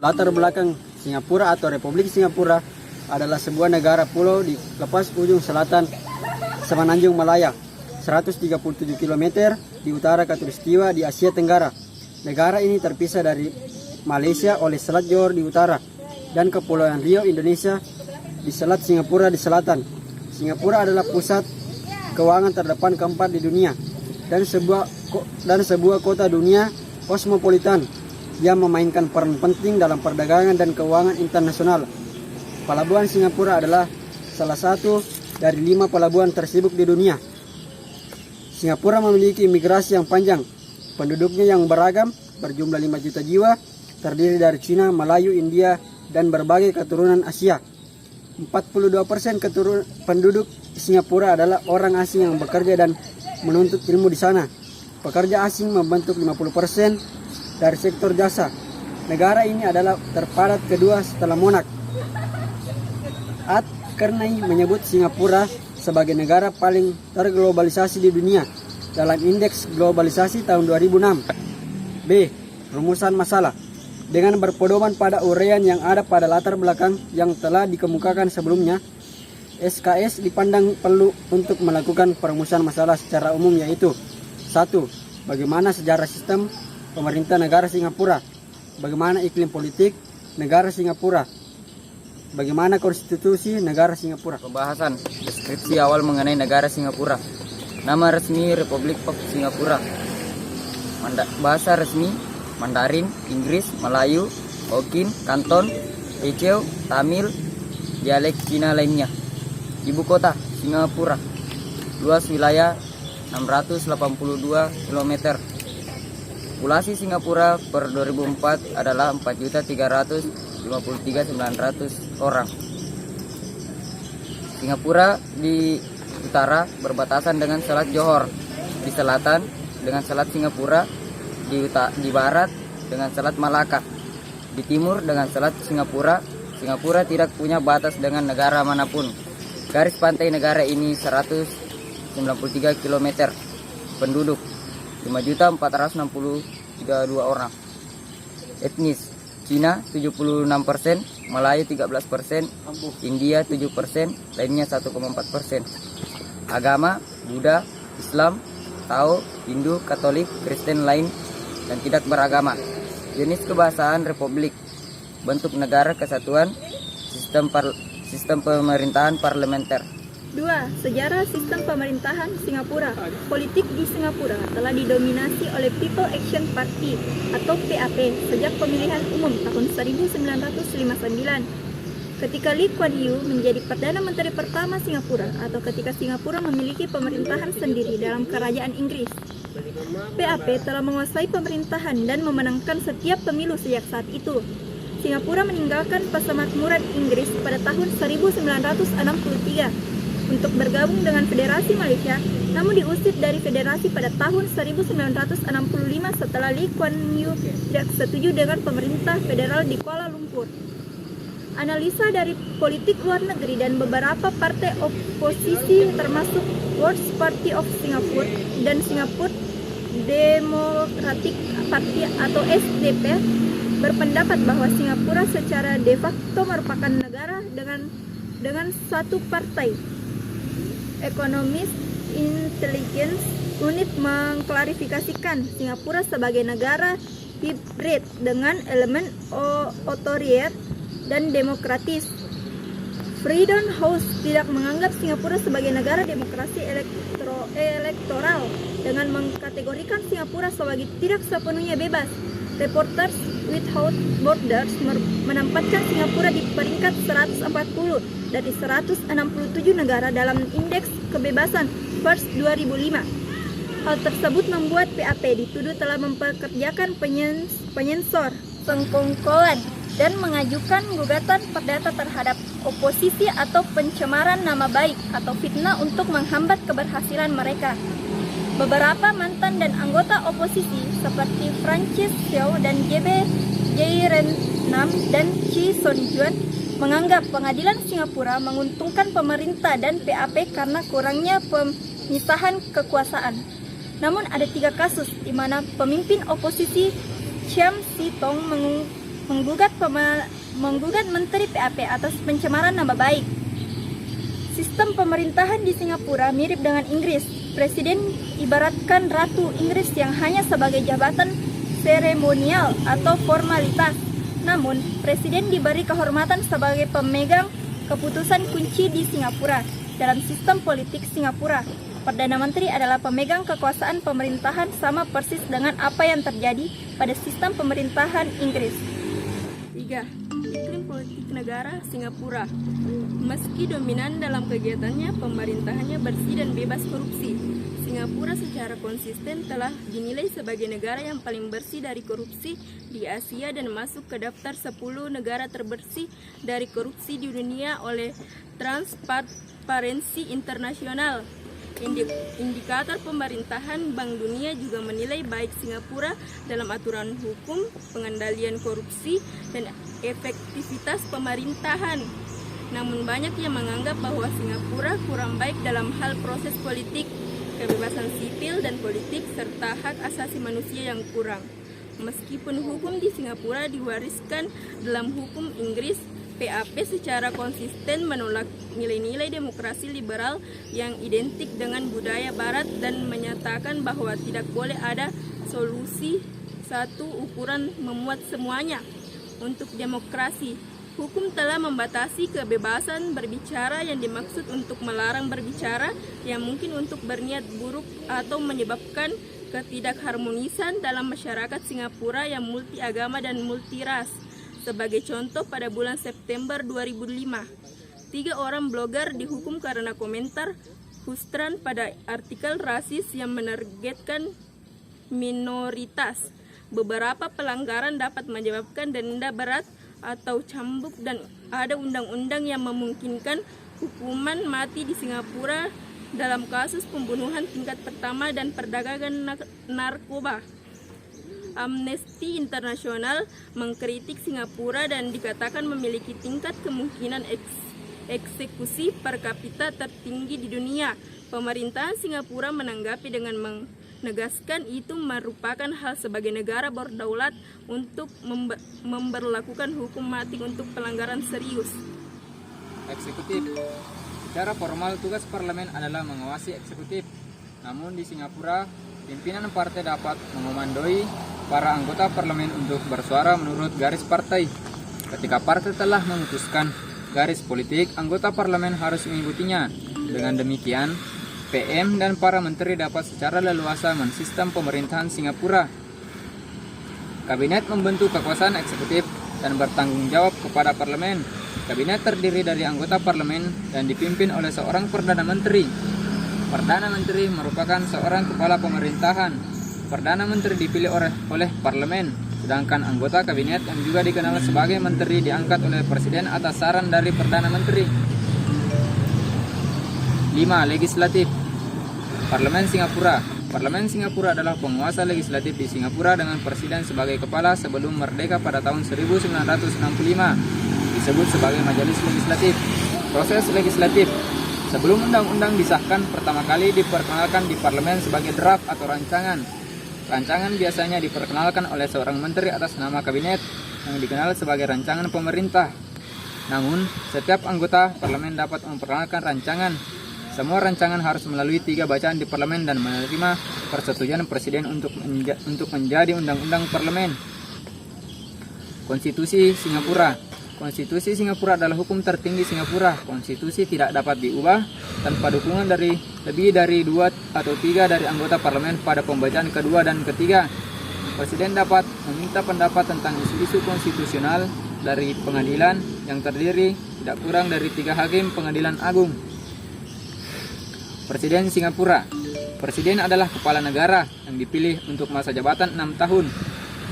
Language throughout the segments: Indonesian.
Latar belakang Singapura atau Republik Singapura adalah sebuah negara pulau di lepas ujung selatan Semenanjung Malaya, 137 km di utara Khatulistiwa di Asia Tenggara. Negara ini terpisah dari Malaysia oleh Selat Johor di utara dan Kepulauan Riau Indonesia di Selat Singapura di selatan. Singapura adalah pusat keuangan terdepan keempat di dunia dan sebuah kota dunia kosmopolitan yang memainkan peran penting dalam perdagangan dan keuangan internasional. Pelabuhan Singapura adalah salah satu dari 5 pelabuhan tersibuk di dunia. Singapura memiliki imigrasi yang panjang, penduduknya yang beragam, berjumlah 5 juta jiwa, terdiri dari Cina, Melayu, India, dan berbagai keturunan Asia. 42% penduduk Singapura adalah orang asing yang bekerja dan menuntut ilmu di sana. Pekerja asing membentuk 50% dari sektor jasa. Negara ini adalah terpadat kedua setelah Monak. Kearney menyebut Singapura sebagai negara paling terglobalisasi di dunia dalam indeks globalisasi tahun 2006. B. Rumusan masalah. Dengan berpedoman pada uraian yang ada pada latar belakang yang telah dikemukakan sebelumnya, SKS dipandang perlu untuk melakukan perumusan masalah secara umum, yaitu 1. Bagaimana sejarah sistem pemerintah negara Singapura, bagaimana iklim politik negara Singapura, bagaimana konstitusi negara Singapura. Pembahasan deskripsi awal mengenai negara Singapura. Nama resmi Republik Singapura. Bahasa resmi Mandarin, Inggris, Melayu, Hokkien, Kanton, Teochew, Tamil, dialek Cina lainnya. Ibu kota Singapura. Luas wilayah 682 km. Populasi Singapura per 2004 adalah 4.353.900 orang. Singapura di utara berbatasan dengan Selat Johor, di selatan dengan Selat Singapura, di barat dengan Selat Malaka, di timur dengan Selat Singapura. Singapura tidak punya batas dengan negara manapun. Garis pantai negara ini 193 km. Penduduk 5.462 orang. Etnis Cina 76%, Melayu 13%, India 7%, lainnya 1,4%. Agama Buddha, Islam, Tao, Hindu, Katolik, Kristen lain dan tidak beragama. Jenis kebahasaan Republik. Bentuk negara kesatuan. Sistem pemerintahan parlementer. 2. Sejarah sistem pemerintahan Singapura. Politik di Singapura telah didominasi oleh People Action Party atau PAP sejak pemilihan umum tahun 1959. Ketika Lee Kuan Yew menjadi Perdana Menteri pertama Singapura atau ketika Singapura memiliki pemerintahan sendiri dalam kerajaan Inggris. PAP telah menguasai pemerintahan dan memenangkan setiap pemilu sejak saat itu. Singapura meninggalkan persemakmuran Inggris pada tahun 1963 untuk bergabung dengan Federasi Malaysia, namun diusir dari federasi pada tahun 1965 setelah Lee Kuan Yew tidak setuju dengan pemerintah federal di Kuala Lumpur. Analisa dari politik luar negeri dan beberapa partai oposisi termasuk Workers' Party of Singapore dan Singapore Democratic Party atau SDP berpendapat bahwa Singapura secara de facto merupakan negara dengan satu partai. Ekonomis Intelligence Unit mengklarifikasikan Singapura sebagai negara hibrid dengan elemen otoriter dan demokratis. Freedom House tidak menganggap Singapura sebagai negara demokrasi elektoral dengan mengkategorikan Singapura sebagai tidak sepenuhnya bebas. Reporters Without Borders menempatkan Singapura di peringkat 140 dari 167 negara dalam Indeks Kebebasan First 2005. Hal tersebut membuat PAP dituduh telah mempekerjakan penyensor, pengkongkolan, dan mengajukan gugatan perdata terhadap oposisi atau pencemaran nama baik atau fitnah untuk menghambat keberhasilan mereka. Beberapa mantan dan anggota oposisi seperti Francis Seow dan JB Jeaireanam dan Chee Soon-juan menganggap pengadilan Singapura menguntungkan pemerintah dan PAP karena kurangnya pemisahan kekuasaan. Namun ada 3 kasus di mana pemimpin oposisi Chiam Si-tong menggugat Menteri PAP atas pencemaran nama baik. Sistem pemerintahan di Singapura mirip dengan Inggris. Presiden ibaratkan Ratu Inggris yang hanya sebagai jabatan seremonial atau formalitas. Namun, Presiden diberi kehormatan sebagai pemegang keputusan kunci di Singapura. Dalam sistem politik Singapura, Perdana Menteri adalah pemegang kekuasaan pemerintahan sama persis dengan apa yang terjadi pada sistem pemerintahan Inggris. 3. Iklim politik negara Singapura. Meski dominan dalam kegiatannya, pemerintahannya bersih dan bebas korupsi. Singapura secara konsisten telah dinilai sebagai negara yang paling bersih dari korupsi di Asia dan masuk ke daftar 10 negara terbersih dari korupsi di dunia oleh Transparency International. Indikator pemerintahan Bank Dunia juga menilai baik Singapura dalam aturan hukum, pengendalian korupsi, dan efektivitas pemerintahan. Namun banyak yang menganggap bahwa Singapura kurang baik dalam hal proses politik, kebebasan sipil dan politik, serta hak asasi manusia yang kurang. Meskipun hukum di Singapura diwariskan dalam hukum Inggris, PAP secara konsisten menolak nilai-nilai demokrasi liberal yang identik dengan budaya barat dan menyatakan bahwa tidak boleh ada solusi satu ukuran memuat semuanya. Untuk demokrasi, hukum telah membatasi kebebasan berbicara yang dimaksud untuk melarang berbicara yang mungkin untuk berniat buruk atau menyebabkan ketidakharmonisan dalam masyarakat Singapura yang multiagama dan multiras. Sebagai contoh, pada bulan September 2005, 3 orang blogger dihukum karena komentar hustran pada artikel rasis yang menargetkan minoritas. Beberapa pelanggaran dapat menyebabkan denda berat atau cambuk dan ada undang-undang yang memungkinkan hukuman mati di Singapura dalam kasus pembunuhan tingkat pertama dan perdagangan narkoba. Amnesty International mengkritik Singapura dan dikatakan memiliki tingkat kemungkinan eksekusi per kapita tertinggi di dunia. Pemerintahan Singapura menanggapi dengan menegaskan itu merupakan hal sebagai negara berdaulat untuk memberlakukan hukum mati untuk pelanggaran serius. Eksekutif. Secara formal tugas parlemen adalah mengawasi eksekutif. Namun di Singapura, pimpinan partai dapat mengomandoi para anggota parlemen untuk bersuara menurut garis partai. Ketika partai telah memutuskan garis politik, anggota parlemen harus mengikutinya. Dengan demikian, PM dan para menteri dapat secara leluasa mensistem pemerintahan Singapura. Kabinet membentuk kekuasaan eksekutif dan bertanggung jawab kepada parlemen. Kabinet terdiri dari anggota parlemen dan dipimpin oleh seorang Perdana Menteri. Perdana Menteri merupakan seorang kepala pemerintahan. Perdana Menteri dipilih oleh parlemen, sedangkan anggota kabinet yang juga dikenal sebagai menteri diangkat oleh presiden atas saran dari Perdana Menteri. 5. Legislatif. Parlemen Singapura. Parlemen Singapura adalah penguasa legislatif di Singapura dengan presiden sebagai kepala sebelum merdeka pada tahun 1965. Disebut sebagai majelis legislatif. Proses legislatif. Sebelum undang-undang disahkan, pertama kali diperkenalkan di parlemen sebagai draft atau rancangan. Rancangan biasanya diperkenalkan oleh seorang menteri atas nama kabinet yang dikenal sebagai rancangan pemerintah. Namun, setiap anggota parlemen dapat memperkenalkan rancangan. Semua rancangan harus melalui 3 bacaan di parlemen dan menerima persetujuan presiden untuk menjadi undang-undang parlemen. Konstitusi Singapura. Konstitusi Singapura adalah hukum tertinggi Singapura. Konstitusi tidak dapat diubah tanpa dukungan dari lebih dari 2 atau 3 dari anggota parlemen pada pembacaan kedua dan ketiga. Presiden dapat meminta pendapat tentang isu-isu konstitusional dari pengadilan yang terdiri tidak kurang dari 3 hakim pengadilan agung. Presiden Singapura. Presiden adalah kepala negara yang dipilih untuk masa jabatan 6 tahun.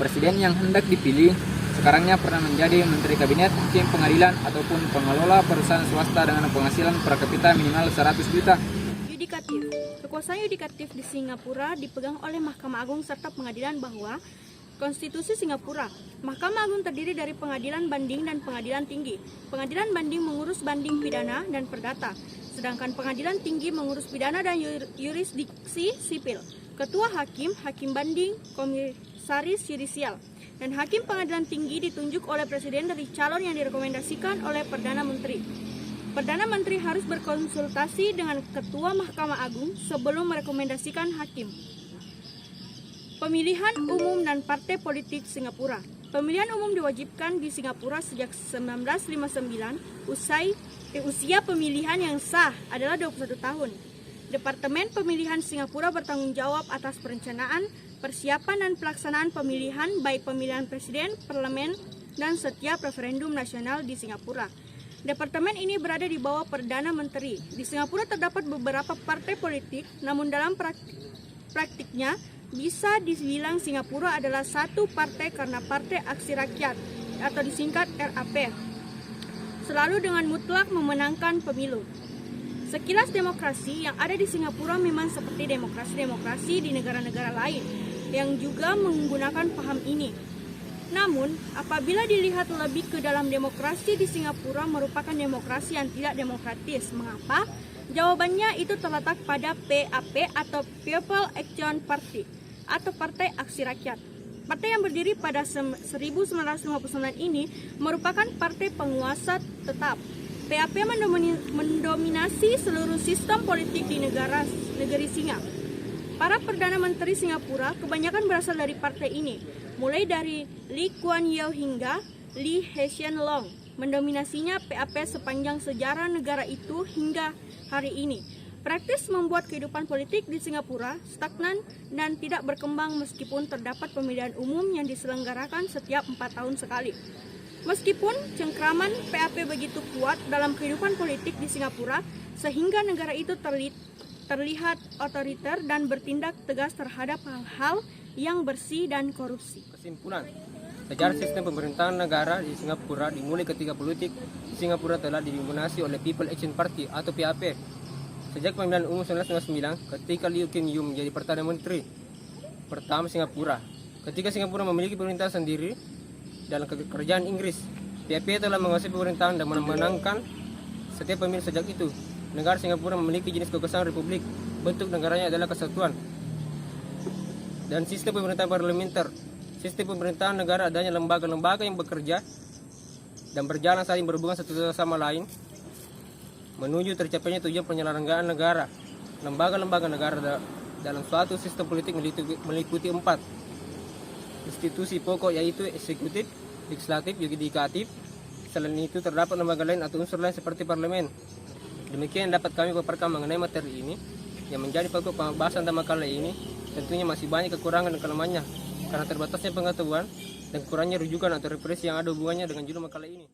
Presiden yang hendak dipilih sekarangnya pernah menjadi menteri kabinet, hakim pengadilan, ataupun pengelola perusahaan swasta dengan penghasilan per kapita minimal 100 juta. Yudikatif. Kekuasaan yudikatif di Singapura dipegang oleh Mahkamah Agung serta pengadilan. Bahwa Konstitusi Singapura, Mahkamah Agung terdiri dari pengadilan banding dan pengadilan tinggi. Pengadilan banding mengurus banding pidana dan perdata, sedangkan pengadilan tinggi mengurus pidana dan yurisdiksi sipil. Ketua Hakim, Hakim Banding, Komisaris Yudisial, dan Hakim Pengadilan Tinggi ditunjuk oleh Presiden dari calon yang direkomendasikan oleh Perdana Menteri. Perdana Menteri harus berkonsultasi dengan Ketua Mahkamah Agung sebelum merekomendasikan hakim. Pemilihan umum dan partai politik Singapura. Pemilihan umum diwajibkan di Singapura sejak 1959. Usia pemilihan yang sah adalah 21 tahun. Departemen Pemilihan Singapura bertanggung jawab atas perencanaan, persiapan dan pelaksanaan pemilihan baik pemilihan presiden, parlemen, dan setiap referendum nasional di Singapura. Departemen ini berada di bawah Perdana Menteri. Di Singapura terdapat beberapa partai politik, namun dalam praktiknya bisa dibilang Singapura adalah satu partai karena Partai Aksi Rakyat atau disingkat RAP, selalu dengan mutlak memenangkan pemilu. Sekilas demokrasi yang ada di Singapura memang seperti demokrasi-demokrasi di negara-negara lain yang juga menggunakan paham ini. Namun, apabila dilihat lebih ke dalam, demokrasi di Singapura merupakan demokrasi yang tidak demokratis. Mengapa? Jawabannya itu terletak pada PAP atau People Action Party atau Partai Aksi Rakyat. Partai yang berdiri pada 1959 ini merupakan partai penguasa tetap. PAP mendominasi seluruh sistem politik di negeri Singa. Para Perdana Menteri Singapura kebanyakan berasal dari partai ini, mulai dari Lee Kuan Yew hingga Lee Hsien Loong. Mendominasinya PAP sepanjang sejarah negara itu hingga hari ini. Praktis membuat kehidupan politik di Singapura stagnan dan tidak berkembang meskipun terdapat pemilihan umum yang diselenggarakan setiap 4 tahun sekali. Meskipun cengkraman PAP begitu kuat dalam kehidupan politik di Singapura, sehingga negara itu terlihat otoriter dan bertindak tegas terhadap hal-hal yang bersih dan korupsi. Kesimpulan, sejarah sistem pemerintahan negara di Singapura dimulai ketika politik di Singapura telah didominasi oleh People Action Party atau PAP. Sejak pemilihan umum 1999, ketika Lee Kuan Yew menjadi Perdana Menteri pertama Singapura, ketika Singapura memiliki pemerintahan sendiri dalam kerajaan Inggris, PAP telah menguasai pemerintahan dan memenangkan setiap pemilu sejak itu. Negara Singapura memiliki jenis kekuasaan republik, bentuk negaranya adalah kesatuan, dan sistem pemerintahan parlementer. Sistem pemerintahan negara adanya lembaga-lembaga yang bekerja dan berjalan saling berhubungan satu sama lain menuju tercapainya tujuan penyelenggaraan negara. Lembaga-lembaga negara dalam suatu sistem politik meliputi 4 institusi pokok, yaitu eksekutif, legislatif, yudikatif. Selain itu terdapat lembaga lain atau unsur lain seperti parlemen. Demikian dapat kami paparkan mengenai materi ini yang menjadi pokok pembahasan dalam makalah ini. Tentunya masih banyak kekurangan dan kelemahannya karena terbatasnya pengetahuan dan kurangnya rujukan atau referensi yang ada hubungannya dengan judul makalah ini.